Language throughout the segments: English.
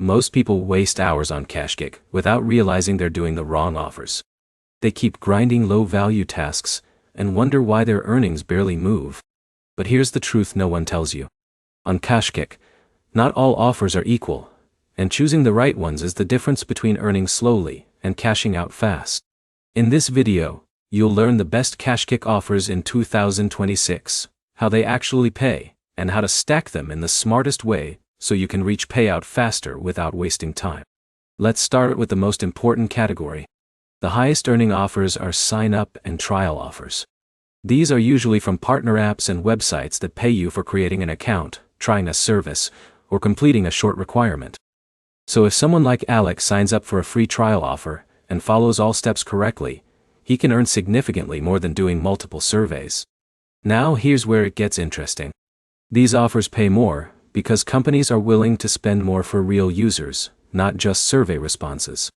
Most people waste hours on KashKick without realizing they're doing the wrong offers. They keep grinding low-value tasks and wonder why their earnings barely move. But here's the truth no one tells you. On KashKick, not all offers are equal, and choosing the right ones is the difference between earning slowly and cashing out fast. In this video, you'll learn the best KashKick offers in 2026, how they actually pay, and how to stack them in the smartest way so you can reach payout faster without wasting time. Let's start with the most important category. The highest earning offers are sign-up and trial offers. These are usually from partner apps and websites that pay you for creating an account, trying a service, or completing a short requirement. So if someone like Alex signs up for a free trial offer and follows all steps correctly, he can earn significantly more than doing multiple surveys. Now here's where it gets interesting. These offers pay more because companies are willing to spend more for real users, not just survey responses.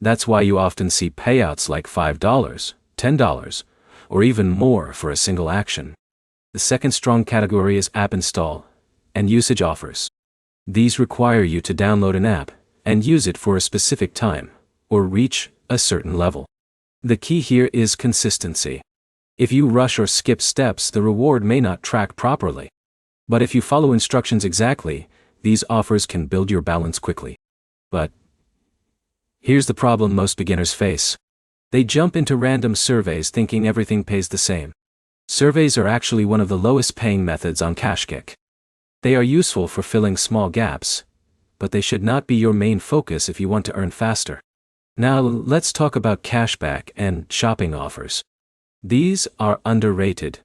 That's why you often see payouts like $5, $10, or even more for a single action. The second strong category is app install and usage offers. These require you to download an app and use it for a specific time, or reach a certain level. The key here is consistency. If you rush or skip steps, the reward may not track properly. But if you follow instructions exactly, these offers can build your balance quickly. But here's the problem most beginners face. They jump into random surveys thinking everything pays the same. Surveys are actually one of the lowest paying methods on KashKick. They are useful for filling small gaps, but they should not be your main focus if you want to earn faster. Now let's talk about cashback and shopping offers. These are underrated.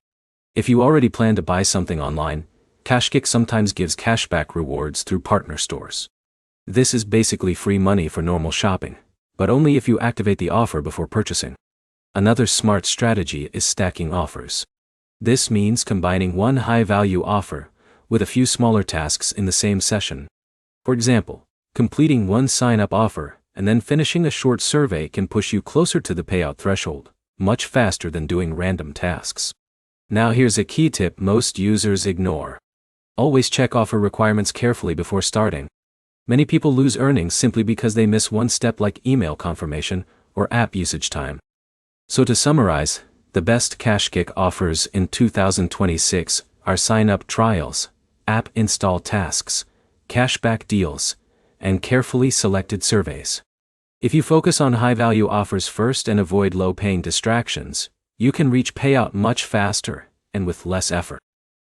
If you already plan to buy something online, KashKick sometimes gives cashback rewards through partner stores. This is basically free money for normal shopping, but only if you activate the offer before purchasing. Another smart strategy is stacking offers. This means combining one high-value offer with a few smaller tasks in the same session. For example, completing one sign-up offer and then finishing a short survey can push you closer to the payout threshold, much faster than doing random tasks. Now here's a key tip most users ignore. Always check offer requirements carefully before starting. Many people lose earnings simply because they miss one step like email confirmation or app usage time. So to summarize, the best KashKick offers in 2026 are sign-up trials, app install tasks, cashback deals, and carefully selected surveys. If you focus on high-value offers first and avoid low-paying distractions, you can reach payout much faster and with less effort.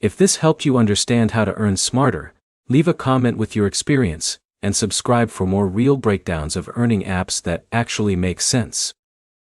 If this helped you understand how to earn smarter, leave a comment with your experience and subscribe for more real breakdowns of earning apps that actually make sense.